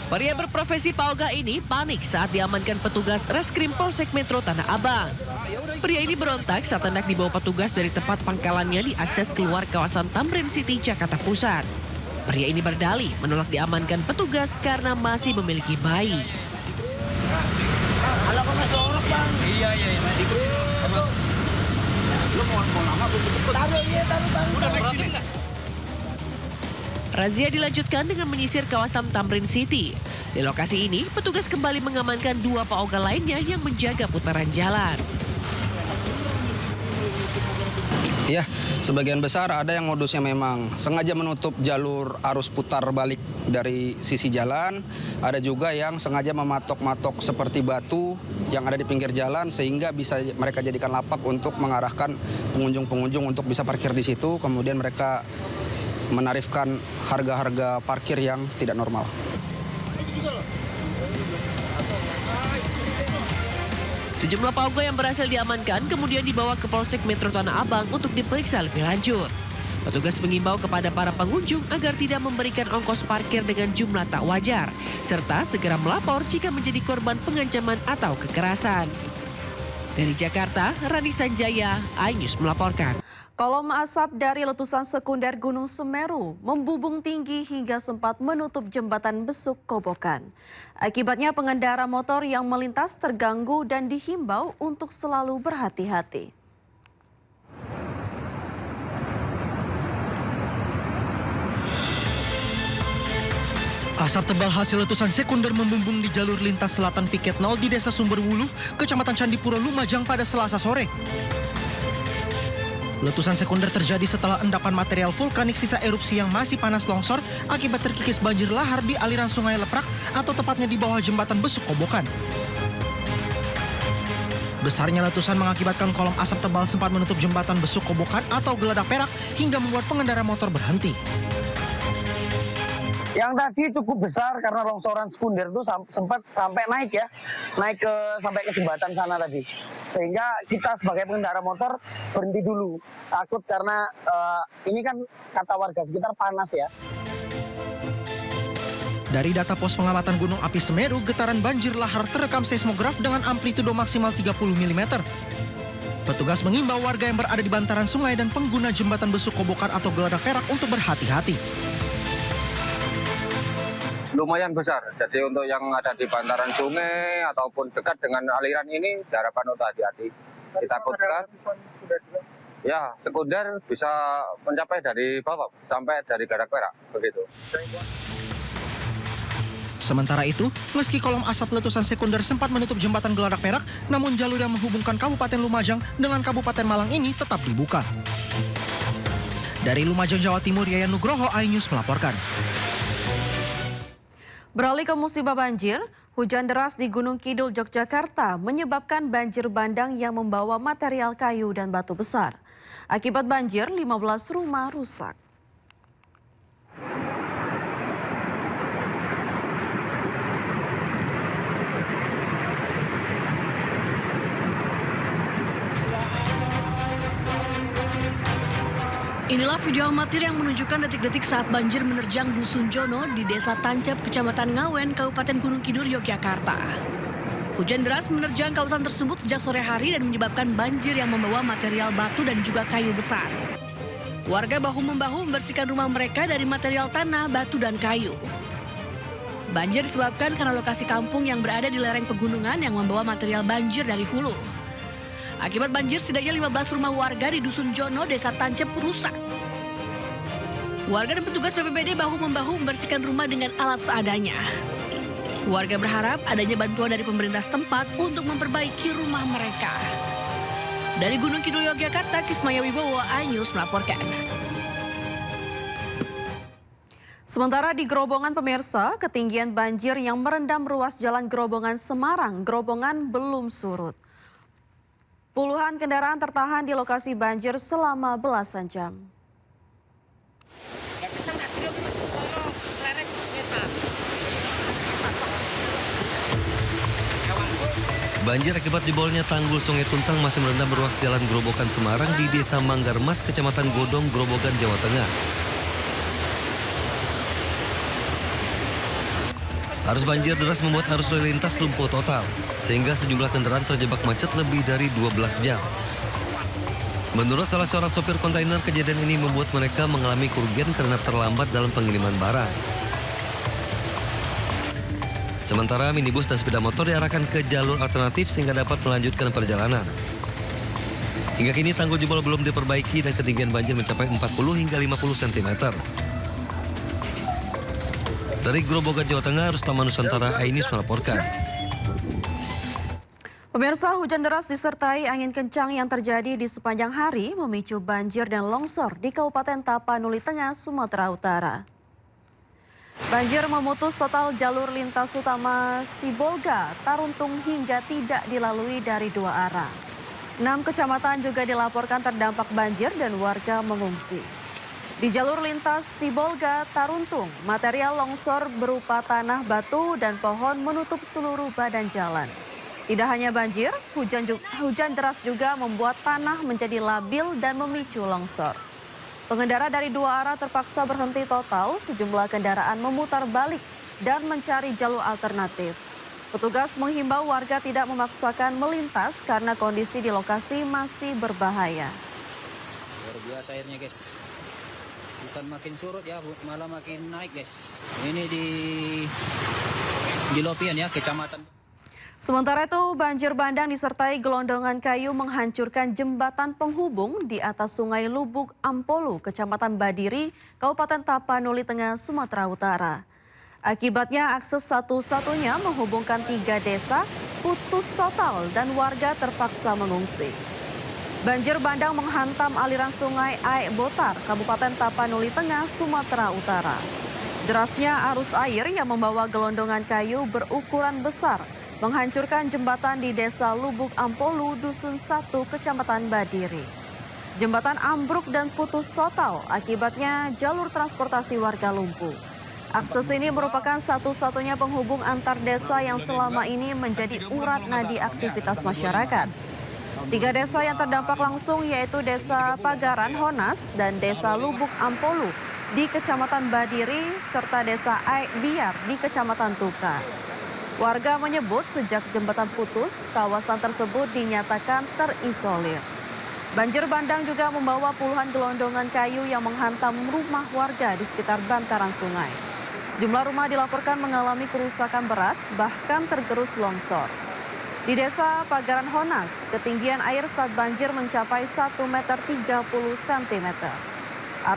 Pria berprofesi pauga ini panik saat diamankan petugas Reskrim Polsek Metro Tanah Abang. Pria ini berontak saat hendak dibawa petugas dari tempat pangkalannya diakses keluar kawasan Tamrin City, Jakarta Pusat. Pria ini berdalih menolak diamankan petugas karena masih memiliki bayi. Iya. Lu mau lama taruh. Razia dilanjutkan dengan menyisir kawasan Tamrin City. Di lokasi ini, petugas kembali mengamankan 2 pauga lainnya yang menjaga putaran jalan. Ya, sebagian besar ada yang modusnya memang sengaja menutup jalur arus putar balik dari sisi jalan. Ada juga yang sengaja mematok-matok seperti batu yang ada di pinggir jalan sehingga bisa mereka jadikan lapak untuk mengarahkan pengunjung-pengunjung untuk bisa parkir di situ. Kemudian mereka menarifkan harga-harga parkir yang tidak normal. Sejumlah pauga yang berhasil diamankan kemudian dibawa ke Polsek Metro Tanah Abang untuk diperiksa lebih lanjut. Petugas mengimbau kepada para pengunjung agar tidak memberikan ongkos parkir dengan jumlah tak wajar, serta segera melapor jika menjadi korban pengancaman atau kekerasan. Dari Jakarta, Rani Sanjaya, iNews melaporkan. Kolom asap dari letusan sekunder Gunung Semeru membubung tinggi hingga sempat menutup jembatan Besuk Kobokan. Akibatnya pengendara motor yang melintas terganggu dan dihimbau untuk selalu berhati-hati. Asap tebal hasil letusan sekunder membumbung di jalur lintas selatan Piket 0 di Desa Sumberwuluh, Kecamatan Candipuro, Lumajang pada Selasa sore. Letusan sekunder terjadi setelah endapan material vulkanik sisa erupsi yang masih panas longsor akibat terkikis banjir lahar di aliran Sungai Leprak atau tepatnya di bawah jembatan Besuk Kobokan. Besarnya letusan mengakibatkan kolom asap tebal sempat menutup jembatan Besuk Kobokan atau Geladak Perak hingga membuat pengendara motor berhenti. Yang tadi cukup besar karena longsoran sekunder itu sempat sampai naik sampai ke jembatan sana tadi. Sehingga kita sebagai pengendara motor berhenti dulu. Takut karena ini kan kata warga sekitar panas ya. Dari data pos pengamatan Gunung Api Semeru, getaran banjir lahar terekam seismograf dengan amplitudo maksimal 30 mm. Petugas mengimbau warga yang berada di bantaran sungai dan pengguna jembatan Besuk Kobokan atau Geladak Perak untuk berhati-hati. Lumayan besar, jadi untuk yang ada di bantaran sungai ataupun dekat dengan aliran ini diharapkan untuk hati-hati. Ditakutkan, ya sekunder bisa mencapai dari bawah sampai dari Geladak Perak, begitu. Sementara itu, meski kolom asap letusan sekunder sempat menutup jembatan Geladak Perak, namun jalur yang menghubungkan Kabupaten Lumajang dengan Kabupaten Malang ini tetap dibuka. Dari Lumajang, Jawa Timur, Yayan Nugroho, iNews melaporkan. Beralih ke musibah banjir, hujan deras di Gunung Kidul, Yogyakarta menyebabkan banjir bandang yang membawa material kayu dan batu besar. Akibat banjir, 15 rumah rusak. Inilah video amatir yang menunjukkan detik-detik saat banjir menerjang Dusun Jono di Desa Tancep, Kecamatan Ngawen, Kabupaten Gunung Kidul, Yogyakarta. Hujan deras menerjang kawasan tersebut sejak sore hari dan menyebabkan banjir yang membawa material batu dan juga kayu besar. Warga bahu-membahu membersihkan rumah mereka dari material tanah, batu, dan kayu. Banjir disebabkan karena lokasi kampung yang berada di lereng pegunungan yang membawa material banjir dari hulu. Akibat banjir, setidaknya 15 rumah warga di Dusun Jono, Desa Tancep rusak. Warga dan petugas BPBD bahu-membahu membersihkan rumah dengan alat seadanya. Warga berharap adanya bantuan dari pemerintah setempat untuk memperbaiki rumah mereka. Dari Gunung Kidul, Yogyakarta, Kismaya Wibowo, iNews melaporkan. Sementara di Grobongan, pemirsa, ketinggian banjir yang merendam ruas jalan Grobongan Semarang, Grobongan belum surut. Puluhan kendaraan tertahan di lokasi banjir selama belasan jam. Banjir akibat jebolnya tanggul Sungai Tuntang masih merendam ruas jalan Grobogan Semarang di Desa Manggarmas, Kecamatan Godong, Grobogan, Jawa Tengah. Arus banjir deras membuat arus lalu lintas lumpuh total, sehingga sejumlah kendaraan terjebak macet lebih dari 12 jam. Menurut salah seorang sopir kontainer, kejadian ini membuat mereka mengalami kerugian karena terlambat dalam pengiriman barang. Sementara minibus dan sepeda motor diarahkan ke jalur alternatif sehingga dapat melanjutkan perjalanan. Hingga kini tanggul jebol belum diperbaiki dan ketinggian banjir mencapai 40 hingga 50 cm. Dari Grobogan, Jawa Tengah, Rustama Nusantara, Ainis melaporkan. Pemirsa, hujan deras disertai angin kencang yang terjadi di sepanjang hari memicu banjir dan longsor di Kabupaten Tapanuli Tengah, Sumatera Utara. Banjir memutus total jalur lintas utama Sibolga, Taruntung hingga tidak dilalui dari 2 arah. 6 kecamatan juga dilaporkan terdampak banjir dan warga mengungsi. Di jalur lintas Sibolga, Taruntung, material longsor berupa tanah, batu, dan pohon menutup seluruh badan jalan. Tidak hanya banjir, hujan deras juga membuat tanah menjadi labil dan memicu longsor. Pengendara dari 2 arah terpaksa berhenti total, sejumlah kendaraan memutar balik dan mencari jalur alternatif. Petugas menghimbau warga tidak memaksakan melintas karena kondisi di lokasi masih berbahaya. Luar biasa airnya, guys. Bukan makin surut ya, malah makin naik, guys. Ini di Lopian ya, kecamatan. Sementara itu, banjir bandang disertai gelondongan kayu menghancurkan jembatan penghubung di atas Sungai Lubuk Ampolu, Kecamatan Badiri, Kabupaten Tapanuli Tengah, Sumatera Utara. Akibatnya akses satu-satunya menghubungkan 3 desa putus total dan warga terpaksa mengungsi. Banjir bandang menghantam aliran sungai Aek Botar, Kabupaten Tapanuli Tengah, Sumatera Utara. Derasnya arus air yang membawa gelondongan kayu berukuran besar menghancurkan jembatan di Desa Lubuk Ampolu, Dusun 1, Kecamatan Badiri. Jembatan ambruk dan putus total, akibatnya jalur transportasi warga lumpuh. Akses ini merupakan satu-satunya penghubung antar desa yang selama ini menjadi urat nadi aktivitas masyarakat. 3 desa yang terdampak langsung yaitu Desa Pagaran Honas dan Desa Lubuk Ampolu di Kecamatan Badiri serta Desa Aek Biar di Kecamatan Tuka. Warga menyebut sejak jembatan putus, kawasan tersebut dinyatakan terisolir. Banjir bandang juga membawa puluhan gelondongan kayu yang menghantam rumah warga di sekitar bantaran sungai. Sejumlah rumah dilaporkan mengalami kerusakan berat, bahkan tergerus longsor. Di Desa Pagaran Honas, ketinggian air saat banjir mencapai 1,30 meter.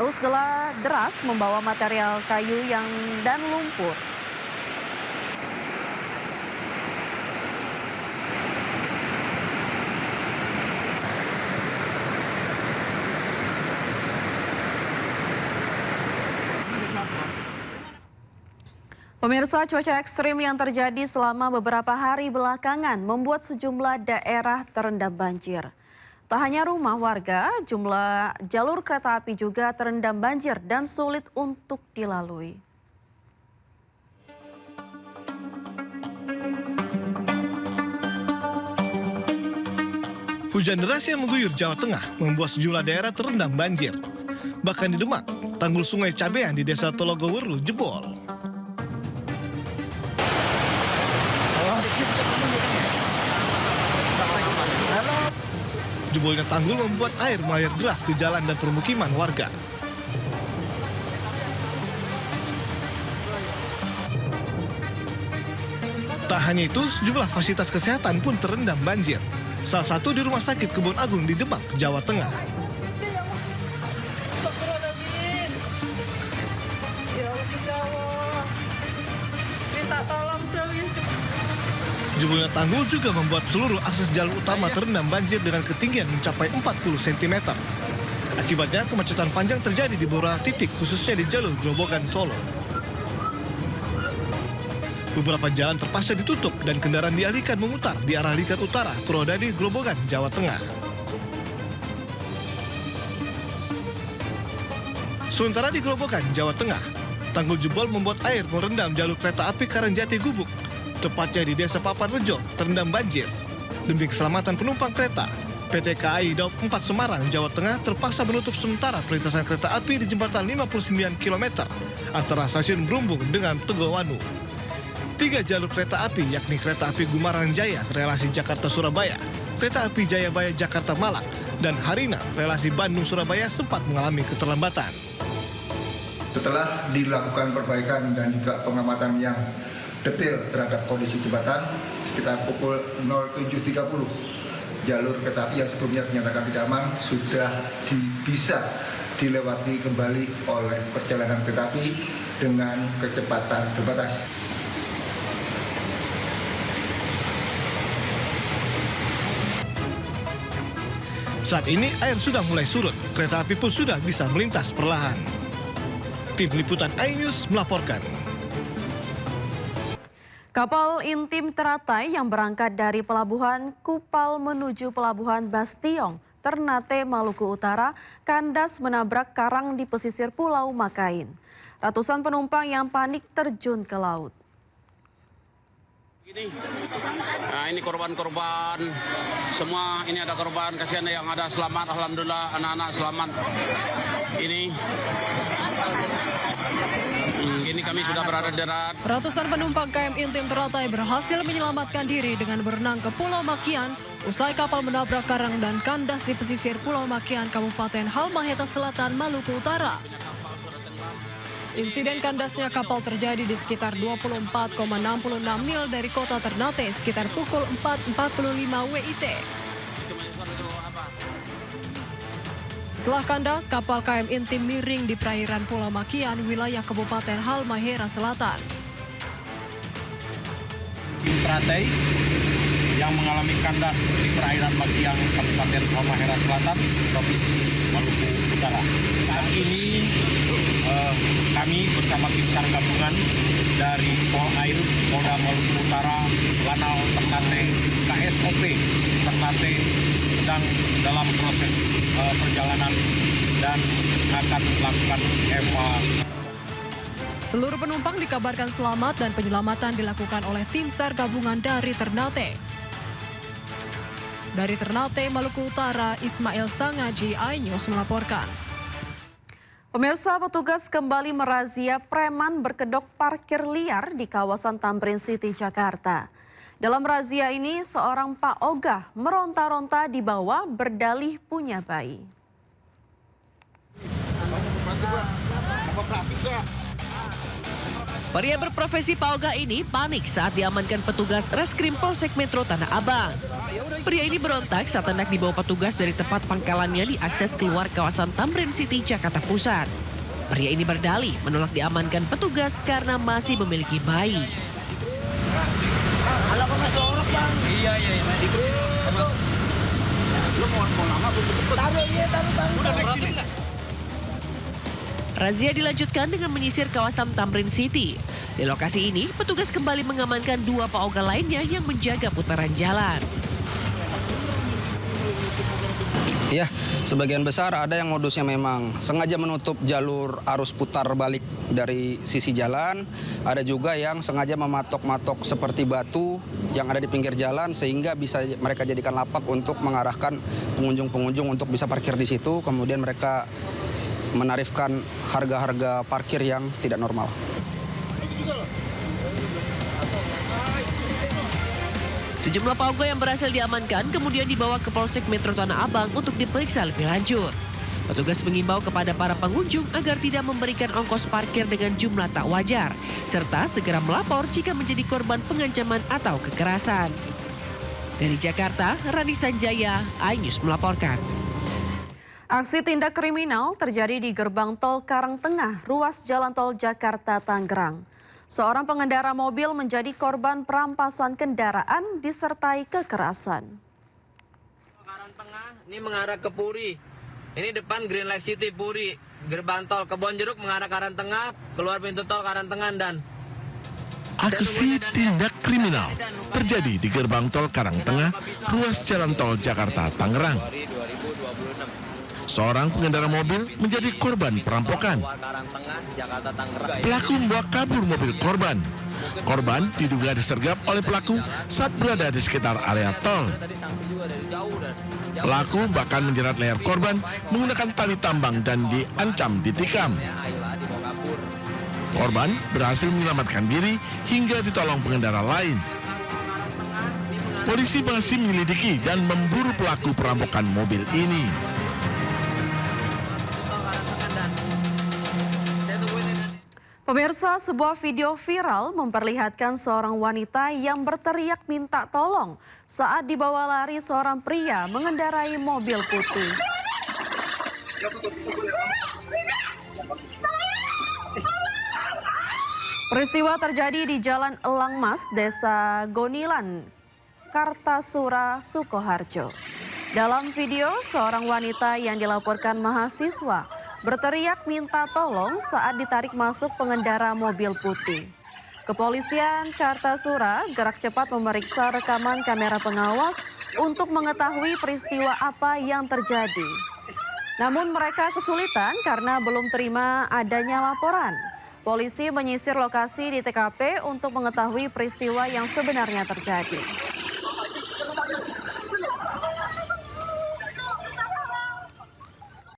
Arus deras membawa material kayu dan lumpur. Pemirsa, cuaca ekstrim yang terjadi selama beberapa hari belakangan membuat sejumlah daerah terendam banjir. Tak hanya rumah warga, jumlah jalur kereta api juga terendam banjir dan sulit untuk dilalui. Hujan deras yang mengguyur Jawa Tengah membuat sejumlah daerah terendam banjir. Bahkan di Demak, tanggul Sungai Cabean di Desa Tologoweru jebol. Jebolnya tanggul membuat air mengalir deras ke jalan dan permukiman warga. Tak hanya itu, sejumlah fasilitas kesehatan pun terendam banjir. Salah satu di Rumah Sakit Kebon Agung di Demak, Jawa Tengah. Jebolnya tanggul juga membuat seluruh akses jalur utama terendam banjir dengan ketinggian mencapai 40 cm. Akibatnya kemacetan panjang terjadi di beberapa titik, khususnya di jalur Grobogan Solo. Beberapa jalan terpaksa ditutup dan kendaraan dialihkan memutar di arah Likat Utara, Purwodadi, Grobogan, Jawa Tengah. Sementara di Grobogan, Jawa Tengah, tanggul jebol membuat air merendam jalur kereta api Karangjati Gubuk. Tepatnya di Desa Papan Rejo, terendam banjir. Demi keselamatan penumpang kereta, PT KAI Daup 4 Semarang, Jawa Tengah terpaksa menutup sementara perlintasan kereta api di jembatan 59 km antara stasiun Brumbung dengan Tegowanu. 3 jalur kereta api yakni kereta api Gumarang Jaya relasi Jakarta-Surabaya, kereta api Jayabaya Jakarta-Malang, dan Harina relasi Bandung-Surabaya sempat mengalami keterlambatan. Setelah dilakukan perbaikan dan juga pengamatan yang detail terhadap kondisi jembatan, sekitar pukul 07.30, jalur kereta api yang sebelumnya dinyatakan tidak aman sudah bisa dilewati kembali oleh perjalanan kereta api dengan kecepatan terbatas. Saat ini air sudah mulai surut, kereta api pun sudah bisa melintas perlahan. Tim Liputan iNews melaporkan. Kapal intim teratai yang berangkat dari Pelabuhan Kupal menuju Pelabuhan Bastiong, Ternate, Maluku Utara, kandas menabrak karang di pesisir Pulau Makain. Ratusan penumpang yang panik terjun ke laut. Nah, ini korban-korban, semua ini ada korban, kasihan yang ada selamat, alhamdulillah anak-anak selamat. Ini kami sudah berada di darat. Ratusan penumpang KM Intim Teratai berhasil menyelamatkan diri dengan berenang ke Pulau Makian usai kapal menabrak karang dan kandas di pesisir Pulau Makian, Kabupaten Halmahera Selatan, Maluku Utara. Insiden kandasnya kapal terjadi di sekitar 24,66 mil dari kota Ternate sekitar pukul 4.45 WIT. Setelah kandas, kapal KM Intim miring di perairan Pulau Makian, wilayah Kabupaten Halmahera Selatan. Tim Teratai yang mengalami kandas di perairan Makian, Kabupaten Halmahera Selatan, Provinsi Maluku Utara. Saat ini kami bersama tim SAR gabungan dari Polair, Polda Maluku Utara, Lanal Ternate, KSOP Ternate sedang dalam proses perjalanan dan akan melakukan evakuasi. Seluruh penumpang dikabarkan selamat dan penyelamatan dilakukan oleh tim SAR gabungan dari Ternate. Dari Ternate, Maluku Utara, Ismail Sangaji, iNews melaporkan. Pemirsa, petugas kembali merazia preman berkedok parkir liar di kawasan Tamrin City, Jakarta. Dalam razia ini, seorang Pak Ogah meronta-ronta di bawah berdalih punya bayi. Pria berprofesi Pak Ogah ini panik saat diamankan petugas Reskrim Polsek Metro Tanah Abang. Pria ini berontak saat hendak dibawa petugas dari tempat pangkalannya diakses keluar kawasan Tamrin City, Jakarta Pusat. Pria ini berdalih menolak diamankan petugas karena masih memiliki bayi. Razia dilanjutkan dengan menyisir kawasan Tamrin City. Di lokasi ini, petugas kembali mengamankan 2 Pak Ogah lainnya yang menjaga putaran jalan. Ya, sebagian besar ada yang modusnya memang sengaja menutup jalur arus putar balik dari sisi jalan. Ada juga yang sengaja mematok-matok seperti batu yang ada di pinggir jalan sehingga bisa mereka jadikan lapak untuk mengarahkan pengunjung-pengunjung untuk bisa parkir di situ. Kemudian mereka menarifkan harga-harga parkir yang tidak normal. Sejumlah Pak Ogah yang berhasil diamankan kemudian dibawa ke Polsek Metro Tanah Abang untuk diperiksa lebih lanjut. Petugas mengimbau kepada para pengunjung agar tidak memberikan ongkos parkir dengan jumlah tak wajar, serta segera melapor jika menjadi korban pengancaman atau kekerasan. Dari Jakarta, Rani Sanjaya, iNews melaporkan. Aksi tindak kriminal terjadi di gerbang tol Karangtengah, ruas jalan tol Jakarta-Tangerang. Seorang pengendara mobil menjadi korban perampasan kendaraan disertai kekerasan. Karangtengah ini mengarah ke Puri. Ini depan Green Light City Puri. Gerbang tol Kebonjeruk mengarah Karangtengah, keluar pintu tol Karangtengah dan aksi tindak kriminal terjadi di gerbang tol Karangtengah, ruas jalan tol Jakarta-Tangerang. Seorang pengendara mobil menjadi korban perampokan. Pelaku membawa kabur mobil korban. Korban diduga disergap oleh pelaku saat berada di sekitar area tol. Pelaku bahkan menjerat leher korban menggunakan tali tambang dan diancam ditikam. Korban berhasil menyelamatkan diri hingga ditolong pengendara lain. Polisi masih menyelidiki dan memburu pelaku perampokan mobil ini. Pemirsa, sebuah video viral memperlihatkan seorang wanita yang berteriak minta tolong saat dibawa lari seorang pria mengendarai mobil putih. Peristiwa terjadi di Jalan Elang Mas, Desa Gonilan, Kartasura, Sukoharjo. Dalam video, seorang wanita yang dilaporkan mahasiswa berteriak minta tolong saat ditarik masuk pengendara mobil putih. Kepolisian Kartasura gerak cepat memeriksa rekaman kamera pengawas untuk mengetahui peristiwa apa yang terjadi. Namun mereka kesulitan karena belum terima adanya laporan. Polisi menyisir lokasi di TKP untuk mengetahui peristiwa yang sebenarnya terjadi.